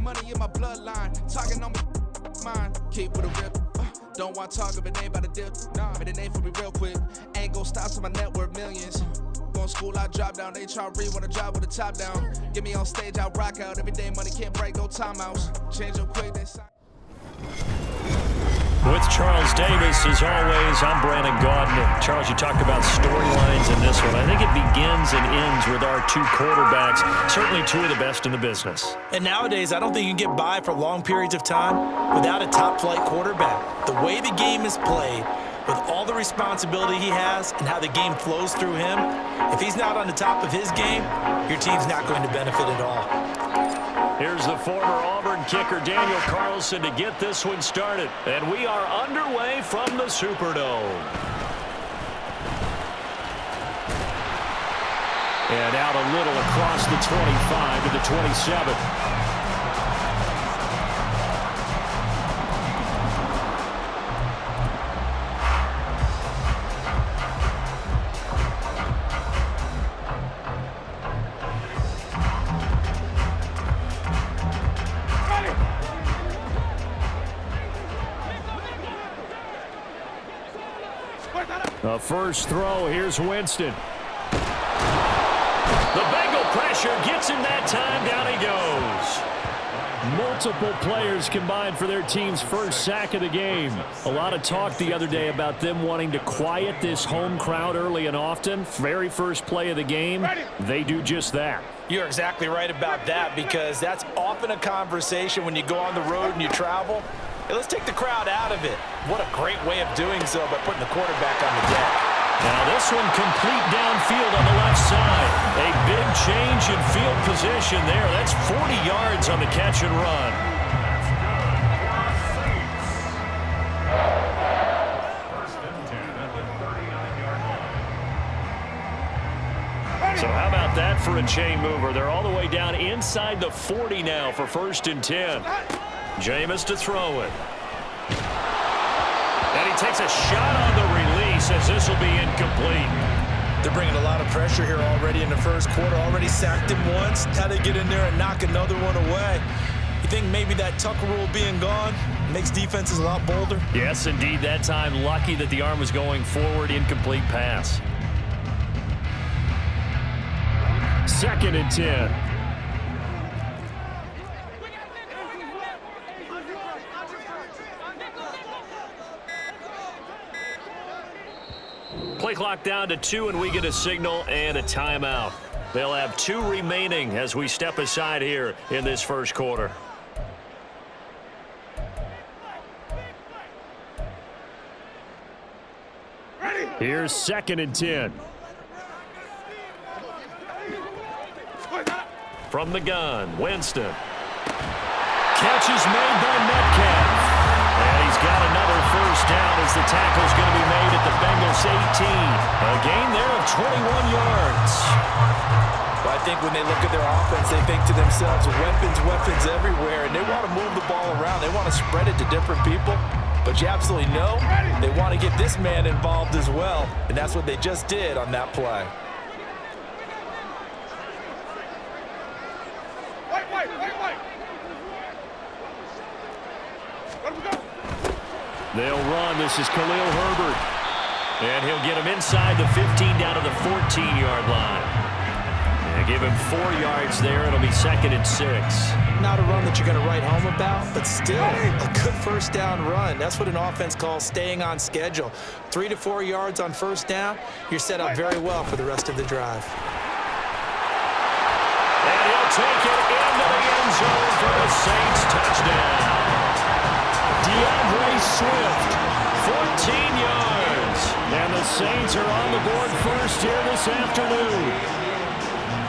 money in my bloodline. Talking on my mind. Keep with a rip. Don't want to talk if it ain't about a dip. Nah, but it ain't for me real quick. Ain't gon' stop till my net worth millions. Going school, I drop down. They try to read when I drive with the top down. Get me on stage, I rock out. Every day money can't break, no timeouts. Change up quick, then sign. With Charles Davis, as always, I'm Brandon Gaudin. Charles, you talked about storylines in this one. I think it begins and ends with our two quarterbacks, certainly two of the best in the business. And nowadays, I don't think you can get by for long periods of time without a top-flight quarterback. The way the game is played, with all the responsibility he has and how the game flows through him, if he's not on the top of his game, your team's not going to benefit at all. Here's the former Auburn kicker, Daniel Carlson, to get this one started. And we are underway from the Superdome. And out a little across the 25 to the 27. The first throw, here's Winston. The Bengal pressure gets him that time, down he goes. Multiple players combined for their team's first sack of the game. A lot of talk the other day about them wanting to quiet this home crowd early and often. Very first play of the game, they do just that. You're exactly right about that, because that's often a conversation when you go on the road and you travel. Hey, let's take the crowd out of it. What a great way of doing so by putting the quarterback on the deck. Now this one complete downfield on the left side. A big change in field position there. That's 40 yards on the catch and run. So how about that for a chain mover? They're all the way down inside the 40 now for 1st and 10. Jameis to throw it. And he takes a shot on the release as this will be incomplete. They're bringing a lot of pressure here already in the first quarter. Already sacked him once. How to get in there and knock another one away. You think maybe that Tucker rule being gone makes defenses a lot bolder? Yes, indeed. That time, lucky that the arm was going forward. Incomplete pass. 2nd and 10. Play clock down to 2, and we get a signal and a timeout. They'll have 2 remaining as we step aside here in this first quarter. Here's 2nd and 10. From the gun, Winston. Catch is made by Metcalf. And he's got another first down as the tackle's going to be made at the Bengals 18. A gain there of 21 yards. Well, I think when they look at their offense, they think to themselves, weapons everywhere, and they want to move the ball around. They want to spread it to different people. But you absolutely know they want to get this man involved as well, and that's what they just did on that play. They'll run. This is Khalil Herbert. And he'll get him inside the 15 down to the 14-yard line. And give him 4 yards there. It'll be 2nd and 6. Not a run that you're going to write home about, but still a good first down run. That's what an offense calls staying on schedule. 3 to 4 yards on first down. You're set up very well for the rest of the drive. And he'll take it into the end zone for the Saints touchdown. DeAndre Swift, 14 yards. And the Saints are on the board first here this afternoon.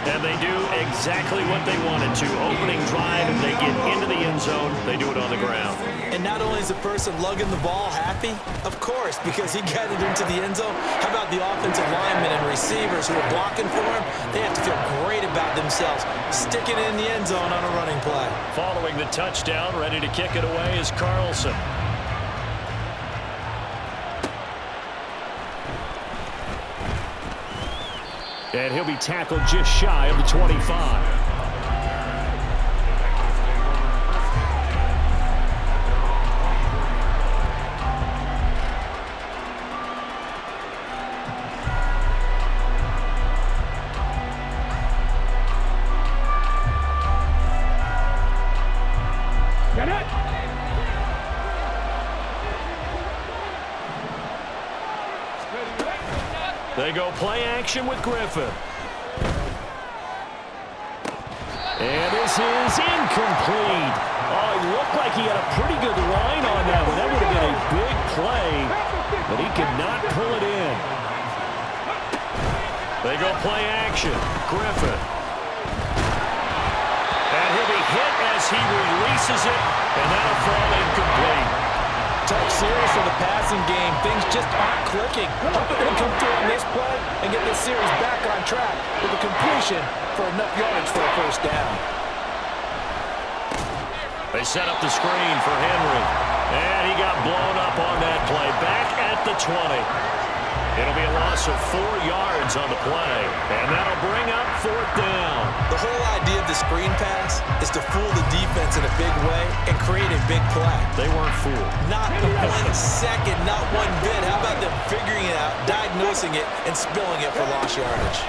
And they do exactly what they wanted to. Opening drive, and they get into the end zone. They do it on the ground. And not only is the person lugging the ball happy, of course, because he got it into the end zone. How about the offensive linemen and receivers who are blocking for him? They have to feel great about themselves, sticking it in the end zone on a running play. Following the touchdown, ready to kick it away is Carlson. And he'll be tackled just shy of the 25. They go play action with Griffin. And this is incomplete. Oh, it looked like he had a pretty good line on that one. That would have been a big play, but he could not pull it in. They go play action. Griffin. And he'll be hit as he releases it, and that'll fall incomplete. Tough series for the passing game. Things just aren't clicking. Hope they're going to come through on this play and get this series back on track with a completion for enough yards for a first down. They set up the screen for Henry. And he got blown up on that play. Back at the 20. It'll be a loss of 4 yards on the play. And that'll bring up 4th down. The whole idea of the screen pass is to fool the defense in a big way and create a big play. They weren't fooled. Not 1 second, not 1 bit. How about them figuring it out, diagnosing it, and spilling it for lost yardage?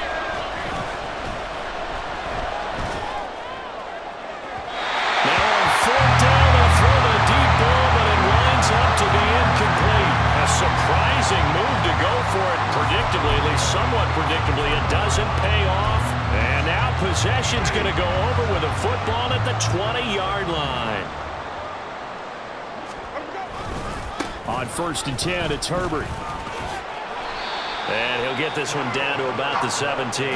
Now on 4th down, they'll throw the deep ball, but it winds up to be incomplete. A surprising move to go for it predictably, at least somewhat predictably. It doesn't pay off. And now possession's going to go over with a football at the 20-yard line. On 1st and 10, it's Herbert. And he'll get this one down to about the 17.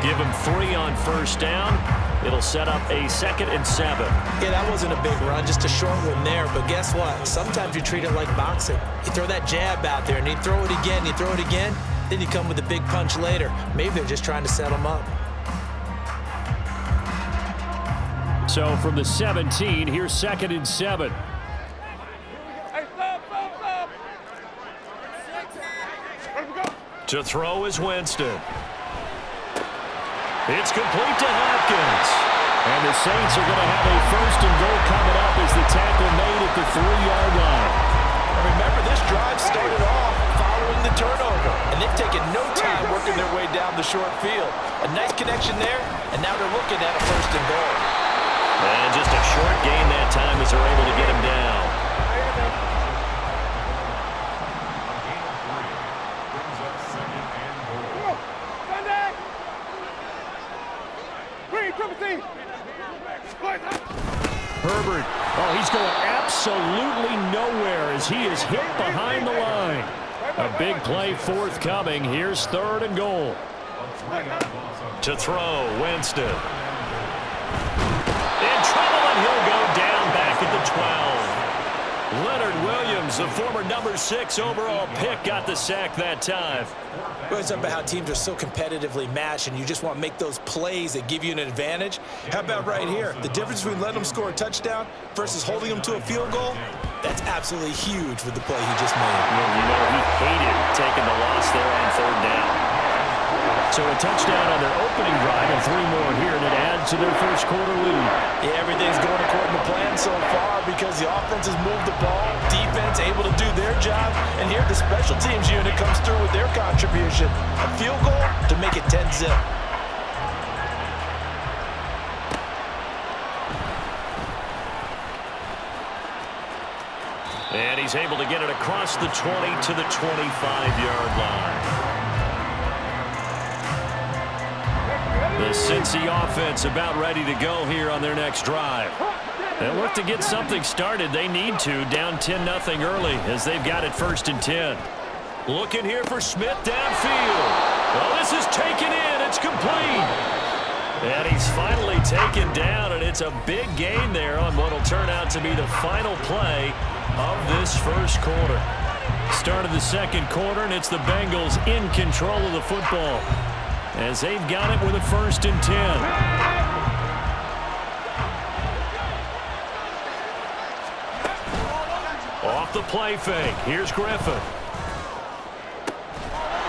Give him 3 on 1st down. It'll set up a 2nd and 7. Yeah, that wasn't a big run, just a short one there. But guess what? Sometimes you treat it like boxing. You throw that jab out there, and you throw it again, you throw it again, then you come with a big punch later. Maybe they're just trying to set him up. So from the 17, here's 2nd and 7. To throw is Winston. It's complete to Hopkins. And the Saints are going to have a 1st and goal coming up as the tackle made at the 3-yard line. Remember, this drive started off following the turnover, and they've taken no time working their way down the short field. A nice connection there, and now they're looking at a 1st and goal. And just a short gain that time as they're able to get him down. Herbert, oh, he's going absolutely nowhere as he is hit behind the line. A big play forthcoming. Here's 3rd and goal. To throw, Winston. In trouble, and he'll go down back at the 12. Leonard Williams, the former number 6 overall pick, got the sack that time. Well, it's about how teams are so competitively matched, and you just want to make those plays that give you an advantage. How about right here? The difference between letting them score a touchdown versus holding them to a field goal, that's absolutely huge with the play he just made. Well, you know, he hated taking the loss there on 3rd down. So a touchdown on their opening drive and 3 more here, and it adds to their 1st quarter lead. Yeah, everything's going according to plan so far because the offense has moved the ball, defense able to do their job, and here the special teams unit comes through with their contribution. A field goal to make it 10-zip. And he's able to get it across the 20 to the 25-yard line. The Cincy offense about ready to go here on their next drive. They'll look to get something started. They need to, down 10-0 early as they've got it 1st and 10. Looking here for Smith downfield. Well, this is taken in. It's complete. And he's finally taken down, and it's a big gain there on what will turn out to be the final play of this 1st quarter. Start of the 2nd quarter, and it's the Bengals in control of the football as they've got it with a 1st and 10. Off the play fake. Here's Griffin.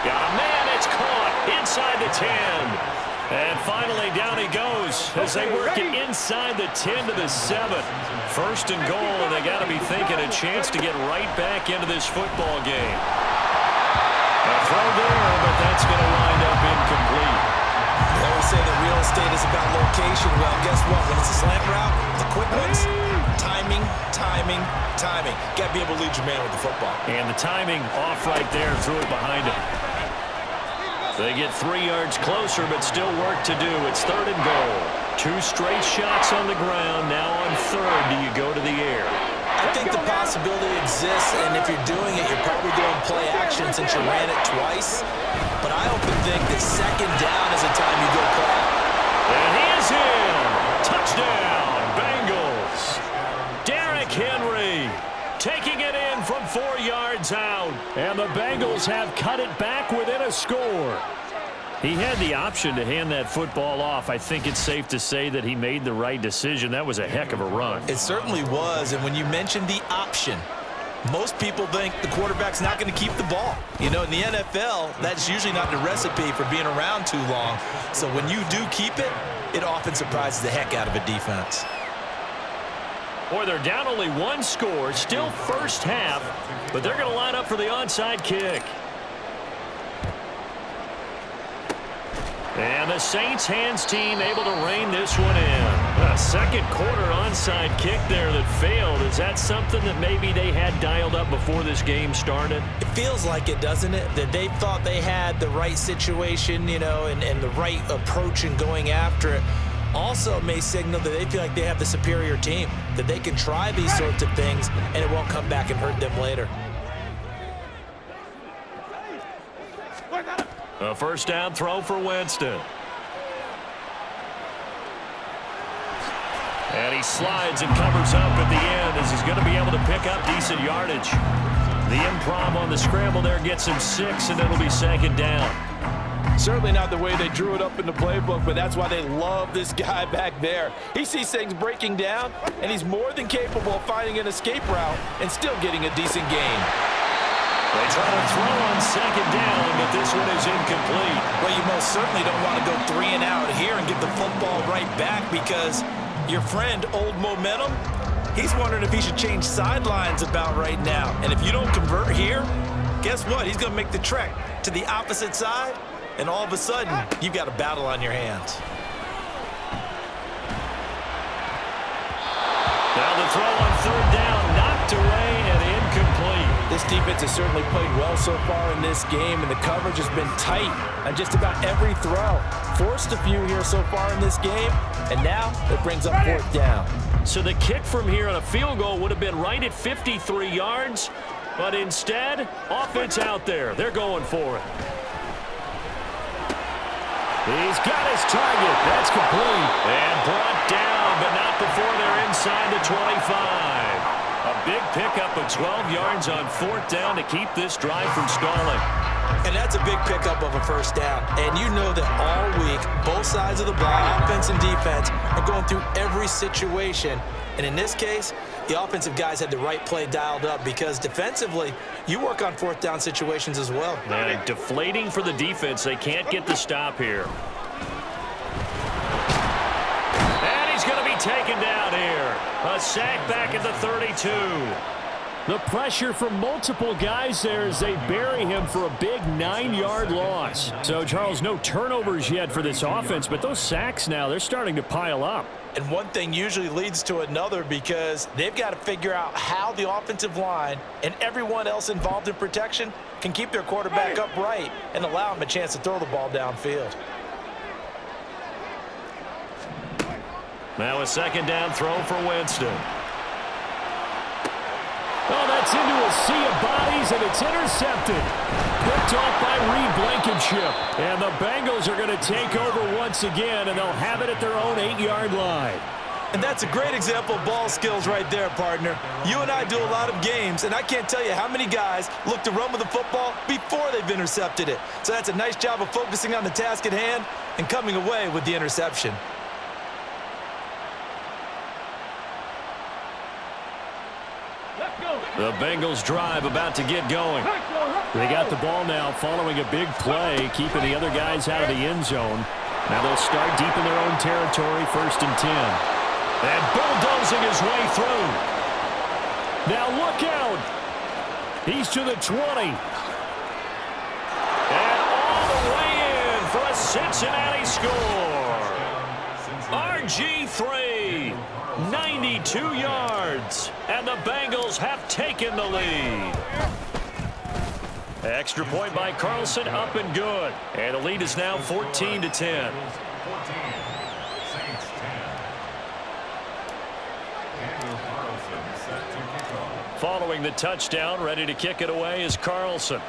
Got a man. It's caught inside the 10. And finally, down he goes as they work it inside the 10 to the 7. 1st and goal, and they got to be thinking a chance to get right back into this football game. A throw there, but that's going to wind up incomplete. They always say that real estate is about location. Well, guess what? When it's a slant route, the quick ones, timing, timing, timing. Got to be able to lead your man with the football. And the timing off right there, threw it behind him. They get 3 yards closer, but still work to do. It's 3rd and goal. 2 straight shots on the ground. Now on 3rd, do you go to the air? I think the possibility exists, and if you're doing it, you're probably doing play action since you ran it twice. But I often think that 2nd down is the time you go play. And he is in. Touchdown, Bengals. Derrick Henry taking it in from 4 yards out. And the Bengals have cut it back within a score. He had the option to hand that football off. I think it's safe to say that he made the right decision. That was a heck of a run. It certainly was, and when you mentioned the option, most people think the quarterback's not going to keep the ball. You know, in the NFL, that's usually not the recipe for being around too long. So when you do keep it, it often surprises the heck out of a defense. Boy, they're down only 1 score, still first half, but they're going to line up for the onside kick. And the Saints hands team able to rein this one in. A 2nd quarter onside kick there that failed. Is that something that maybe they had dialed up before this game started? It feels like it, doesn't it? That they thought they had the right situation, you know, and the right approach in going after it. Also may signal that they feel like they have the superior team, that they can try these sorts of things and it won't come back and hurt them later. A 1st down throw for Winston. And he slides and covers up at the end as he's going to be able to pick up decent yardage. The improv on the scramble there gets him 6, and it'll be 2nd down. Certainly not the way they drew it up in the playbook, but that's why they love this guy back there. He sees things breaking down, and he's more than capable of finding an escape route and still getting a decent gain. They try to throw on 2nd down, but this one is incomplete. Well, you most certainly don't want to go 3 and out here and get the football right back because your friend, Old Momentum, he's wondering if he should change sidelines about right now. And if you don't convert here, guess what? He's going to make the trek to the opposite side, and all of a sudden, you've got a battle on your hands. Now the throw on 3rd down, knocked away and incomplete. This defense has certainly played well so far in this game, and the coverage has been tight on just about every throw. Forced a few here so far in this game, and now it brings up 4th down. So the kick from here on a field goal would have been right at 53 yards, but instead, offense out there. They're going for it. He's got his target. That's complete. And brought down, but not before they're inside the 25. A big pickup of 12 yards on 4th down to keep this drive from stalling. And that's a big pickup of a 1st down. And you know that all week, both sides of the ball, offense and defense, are going through every situation. And in this case, the offensive guys had the right play dialed up because defensively, you work on 4th down situations as well. And deflating for the defense. They can't get the stop here. And he's going to be taken down here. A sack back at the 32. The pressure from multiple guys there as they bury him for a big 9-yard loss. So, Charles, no turnovers yet for this offense, but those sacks now, they're starting to pile up. And one thing usually leads to another because they've got to figure out how the offensive line and everyone else involved in protection can keep their quarterback upright and allow him a chance to throw the ball downfield. Now a 2nd down throw for Winston. Oh, that's into a sea of bodies, and it's intercepted. Picked off by Reed Blankenship. And the Bengals are going to take over once again, and they'll have it at their own 8-yard line. And that's a great example of ball skills right there, partner. You and I do a lot of games, and I can't tell you how many guys look to run with the football before they've intercepted it. So that's a nice job of focusing on the task at hand and coming away with the interception. The Bengals drive about to get going. They got the ball now following a big play, keeping the other guys out of the end zone. Now they'll start deep in their own territory, 1st and 10. And bulldozing his way through. Now look out. He's to the 20. And all the way in for a Cincinnati score. RG3. 92 yards, and the Bengals have taken the lead. Extra point by Carlson, up and good. And the lead is now 14-10. Following the touchdown, ready to kick it away is Carlson.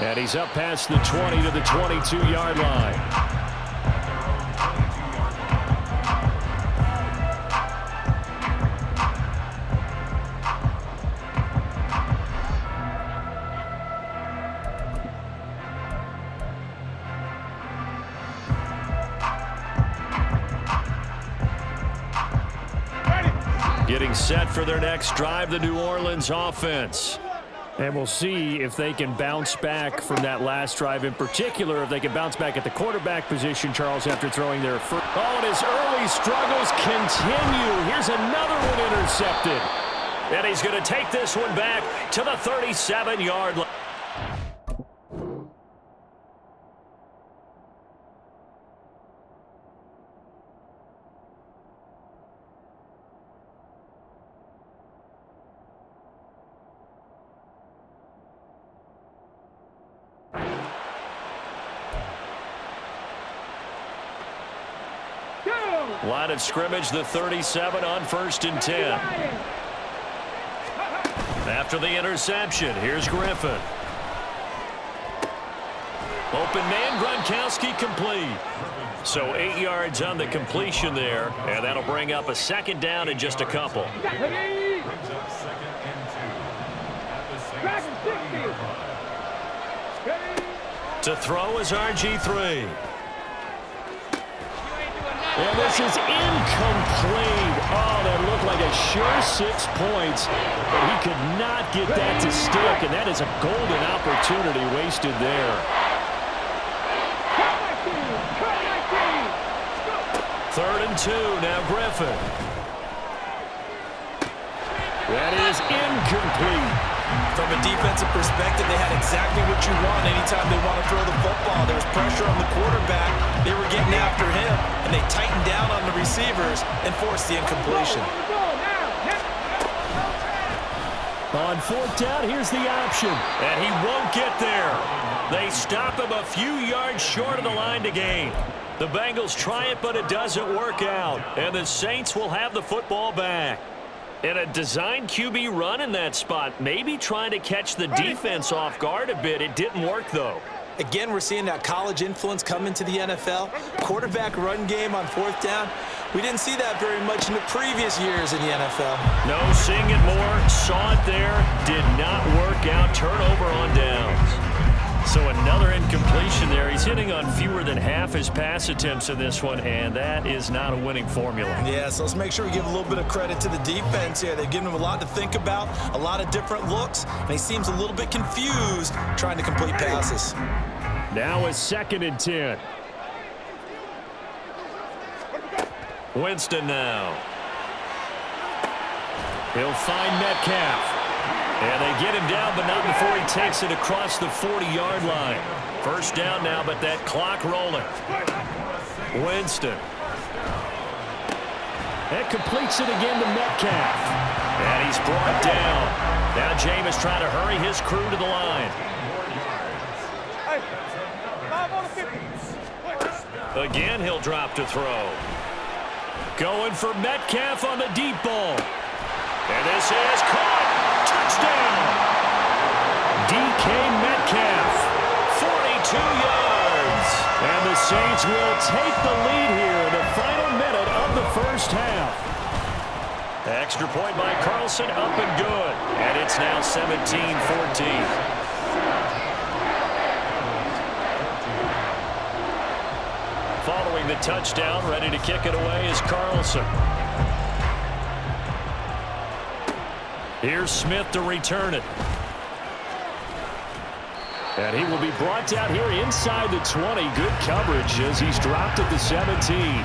And he's up past the 20 to the 22-yard line. Getting set for their next drive, the New Orleans offense. And we'll see if they can bounce back from that last drive in particular, if they can bounce back at the quarterback position, Charles, after throwing their first. Oh, and his early struggles continue. Here's another one intercepted. And he's going to take this one back to the 37-yard line. Line of scrimmage, the 37 on 1st and 10. After the interception, here's Griffin. Open man, Gronkowski complete. So 8 yards on the completion there, and that'll bring up a second down in just a couple. To throw is RG3. And this is incomplete. Oh, that looked like a sure 6 points, but he could not get that to stick, and that is a golden opportunity wasted there. 3rd and 2, now Griffin. That is incomplete. From a defensive perspective, they had exactly what you want anytime they want to throw the football. There was pressure on the quarterback. They were getting after him, and they tightened down on the receivers and forced the incompletion. On 4th down, here's the option. And he won't get there. They stop him a few yards short of the line to gain. The Bengals try it, but it doesn't work out. And the Saints will have the football back. And a design QB run in that spot, maybe trying to catch the defense off guard a bit. It didn't work, though. Again, we're seeing that college influence come into the NFL. Quarterback run game on 4th down. We didn't see that very much in the previous years in the NFL. No, seeing it more, saw it there, did not work out. Turnover on downs. So another incompletion there. He's hitting on fewer than half his pass attempts in this one, and that is not a winning formula. Yeah, so let's make sure we give a little bit of credit to the defense here. They've given him a lot to think about, a lot of different looks, and he seems a little bit confused trying to complete passes. Now it's 2nd and 10. Winston now. He'll find Metcalf. And they get him down, but not before he takes it across the 40-yard line. 1st down now, but that clock rolling. Winston. That completes it again to Metcalf. And he's brought down. Now Jameis trying to hurry his crew to the line. Again, he'll drop to throw. Going for Metcalf on the deep ball. And this is caught. Touchdown! DK Metcalf, 42 yards. And the Saints will take the lead here in the final minute of the 1st half. Extra point by Carlson, up and good. And it's now 17-14. Following the touchdown, ready to kick it away is Carlson. Here's Smith to return it. And he will be brought down here inside the 20. Good coverage as he's dropped at the 17.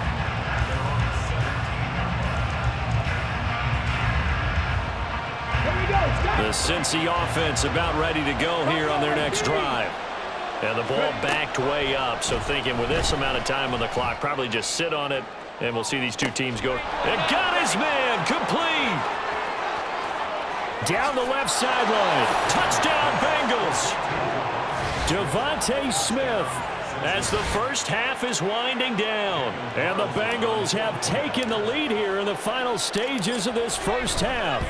The Cincy offense about ready to go here on their next drive. And the ball backed way up, so thinking with this amount of time on the clock, probably just sit on it And we'll see these two teams go. And got his man complete. Down the left sideline. Touchdown, Bengals. Devontae Smith as the first half is winding down. And the Bengals have taken the lead here in the final stages of this first half.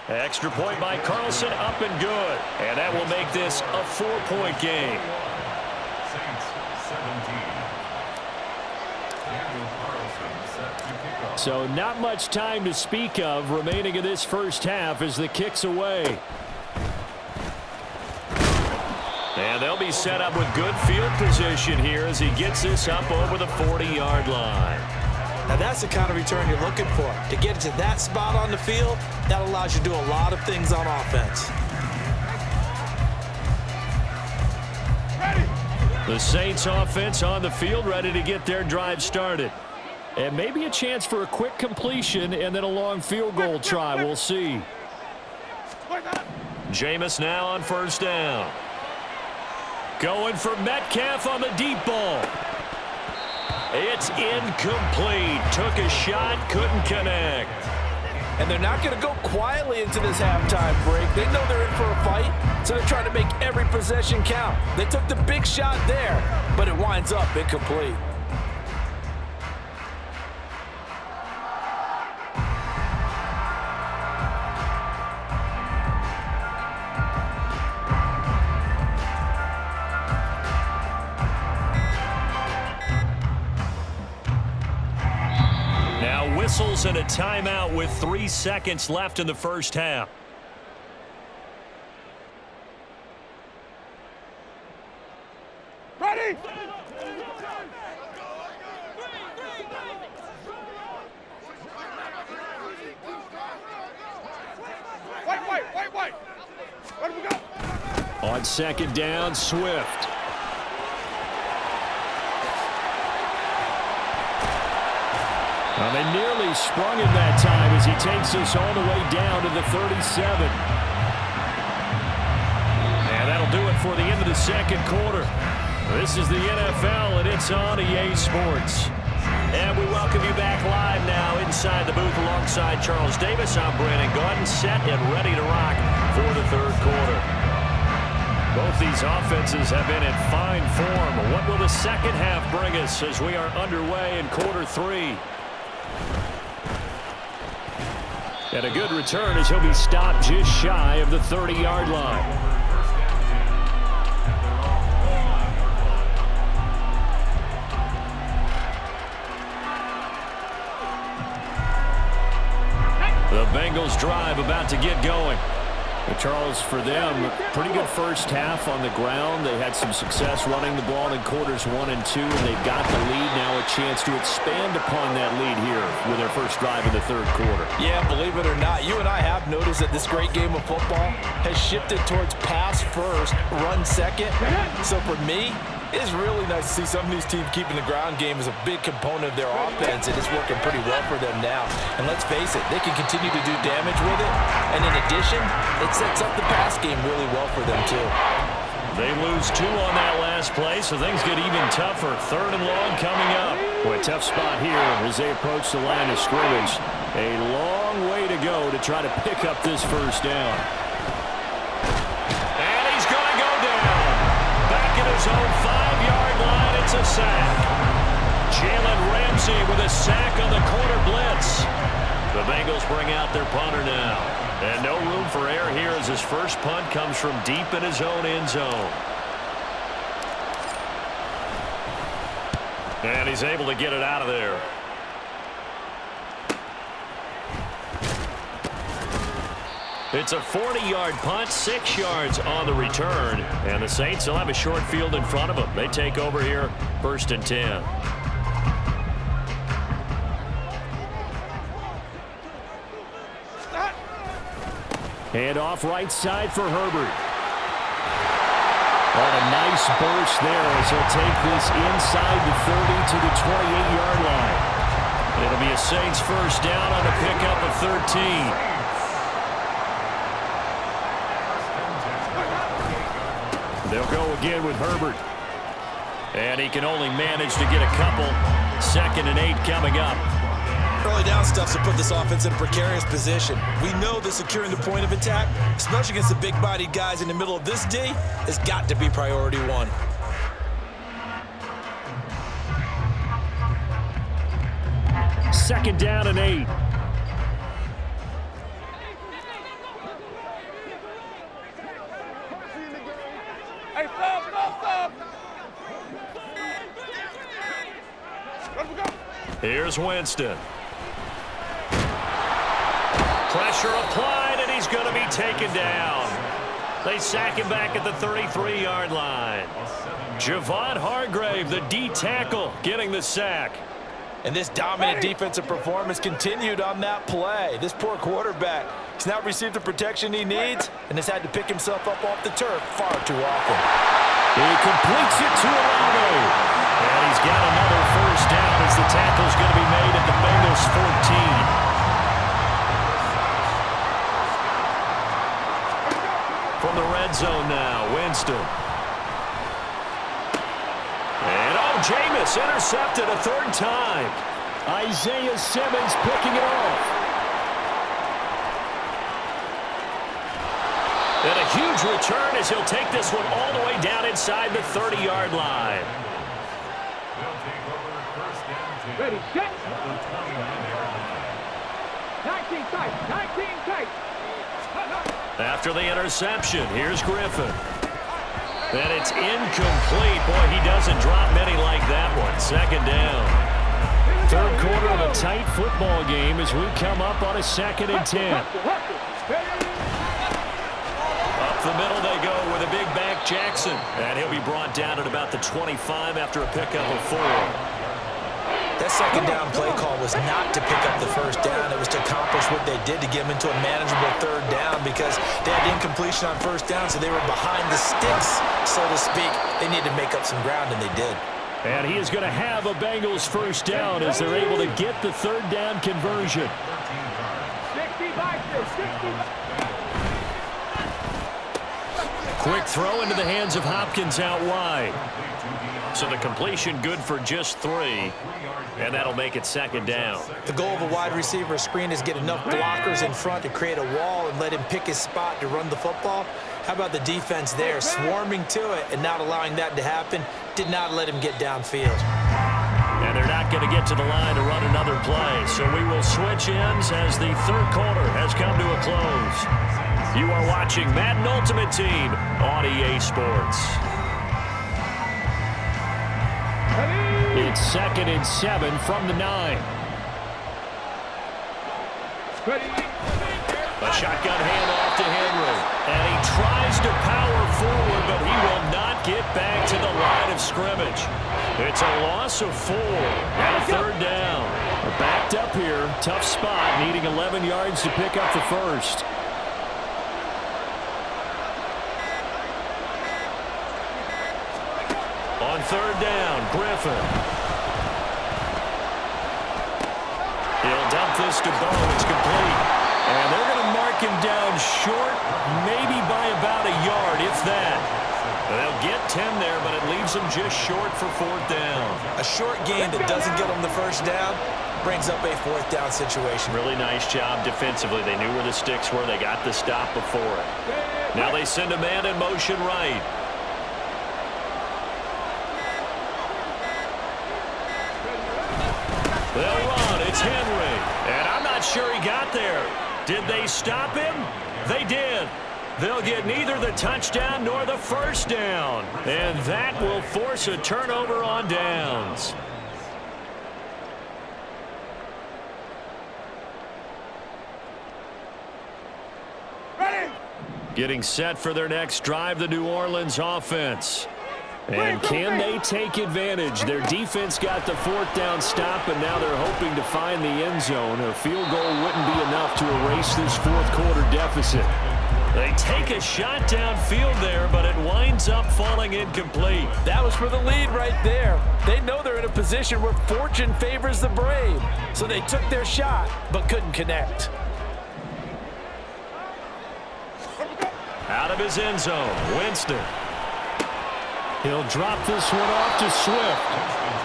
Extra point by Carlson, up and good. And that will make this a 4-point game. So not much time to speak of remaining in this first half as the kick's away. And they'll be set up with good field position here as he gets this up over the 40-yard line. Now that's the kind of return you're looking for. To get to that spot on the field, that allows you to do a lot of things on offense. The Saints offense on the field ready to get their drive started. And maybe a chance for a quick completion and then a long field goal try. We'll see. Jameis now on first down. Going for Metcalf on the deep ball. It's incomplete. Took a shot, couldn't connect. And they're not going to go quietly into this halftime break. They know they're in for a fight, so they're trying to make every possession count. They took the big shot there, but it winds up incomplete. Whistles and a timeout with 3 seconds left in the first half. Ready? Wait. Where do we go? On second down, Swift. Well, they nearly sprung him that time as he takes us all the way down to the 37. And that'll do it for the end of the second quarter. This is the NFL, and it's on EA Sports. And we welcome you back live now inside the booth alongside Charles Davis. I'm Brandon Gaudin, set and ready to rock for the third quarter. Both these offenses have been in fine form. What will the second half bring us as we are underway in quarter three? And a good return as he'll be stopped just shy of the 30-yard line. The Bengals drive about to get going. But Charles, for them, pretty good first half on the ground. They had some success running the ball in quarters 1 and 2, and they've got the lead now, a chance to expand upon that lead here with their first drive in the third quarter. Yeah, believe it or not, you and I have noticed that this great game of football has shifted towards pass first, run second. So for me, it's really nice to see some of these teams keeping the ground game as a big component of their offense, and it's working pretty well for them now. And let's face it, they can continue to do damage with it. And in addition, it sets up the pass game really well for them too. They lose 2 on that last play, so things get even tougher. Third and long coming up. Boy, tough spot here as they approach the line of scrimmage. A long way to go to try to pick up this first down. And he's going to go down. Back at his own 5-yard line, it's a sack. Jalen Ramsey with a sack on the corner blitz. The Bengals bring out their punter now. And no room for error here as his first punt comes from deep in his own end zone. And he's able to get it out of there. It's a 40-yard punt, 6 yards on the return. And the Saints will have a short field in front of them. They take over here, 1st and 10. Hand off right side for Herbert. Oh, a nice burst there as he'll take this inside the 30 to the 28-yard line. It'll be a Saints first down on a pickup of 13. They'll go again with Herbert. And he can only manage to get a couple. 2nd and 8 coming up. Early down stuff to put this offense in a precarious position. We know that securing the point of attack, especially against the big-bodied guys in the middle of this D, has got to be priority one. Second down and 8. Hey, stop! Let him go. Here's Winston. Pressure applied, and he's going to be taken down. They sack him back at the 33-yard line. Javon Hargrave, the D tackle, getting the sack. And this dominant defensive performance continued on that play. This poor quarterback has now received the protection he needs and has had to pick himself up off the turf far too often. He completes it to Olave. And he's got another first down as the tackle's going to be made at the Bengals 14. From the red zone now, Winston. And Jameis intercepted a 3rd time. Isaiah Simmons picking it off. And a huge return as he'll take this one all the way down inside the 30-yard line. Ready, set. 19 tight. After the interception, here's Griffin. And it's incomplete. Boy, he doesn't drop many like that one. 2nd down. 3rd quarter of a tight football game as we come up on a 2nd and 10. Up the middle they go with a big back Jackson. And he'll be brought down at about the 25 after a pickup of 4. That 2nd down play call was not to pick up the first down. It was to accomplish what they did to get them into a manageable 3rd down because they had incompletion on first down, so they were behind the sticks, so to speak. They needed to make up some ground, and they did. And he is going to have a Bengals first down as they're able to get the 3rd down conversion. 60. Quick throw into the hands of Hopkins out wide. So the completion good for just 3. And that'll make it 2nd down. The goal of a wide receiver screen is get enough blockers in front to create a wall and let him pick his spot to run the football. How about the defense there, swarming to it and not allowing that to happen? Did not let him get downfield. And they're not going to get to the line to run another play. So we will switch ends as the 3rd quarter has come to a close. You are watching Madden Ultimate Team on EA Sports. It's 2nd and 7 from the 9. A shotgun handoff to Henry. And he tries to power forward, but he will not get back to the line of scrimmage. It's a loss of 4 and a 3rd down. We're backed up here. Tough spot, needing 11 yards to pick up the first. On 3rd down, Griffin. He'll dump this to Bo. It's complete. And they're going to mark him down short, maybe by about a yard, if that. They'll get 10 there, but it leaves them just short for 4th down. A short gain that doesn't get them the first down brings up a 4th down situation. Really nice job defensively. They knew where the sticks were. They got the stop before it. Now they send a man in motion right. They'll run. It's Henry. And I'm not sure he got there. Did they stop him? They did. They'll get neither the touchdown nor the first down. And that will force a turnover on downs. Ready. Getting set for their next drive, the New Orleans offense. And can they take advantage? Their defense got the 4th down stop, and now they're hoping to find the end zone. A field goal wouldn't be enough to erase this 4th quarter deficit. They take a shot downfield there, but it winds up falling incomplete. That was for the lead right there. They know they're in a position where fortune favors the brave. So they took their shot, but couldn't connect. Out of his end zone, Winston. He'll drop this one off to Swift.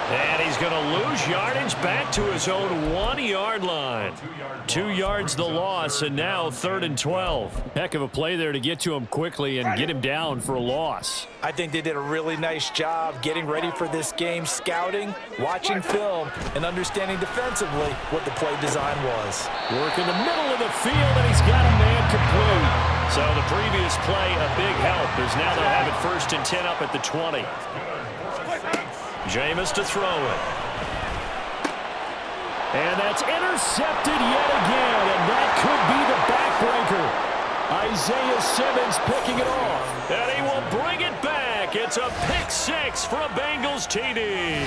And he's going to lose yardage back to his own 1-yard line. 2 yards the loss, and now 3rd and 12. Heck of a play there to get to him quickly and get him down for a loss. I think they did a really nice job getting ready for this game, scouting, watching film, and understanding defensively what the play design was. Work in the middle of the field, and he's got a man complete. So the previous play, a big help, as now they'll have it 1st and 10 up at the 20. Jameis to throw it. And that's intercepted yet again, and that could be the backbreaker. Isaiah Simmons picking it off. And he will bring it back. It's a pick 6 for a Bengals TD.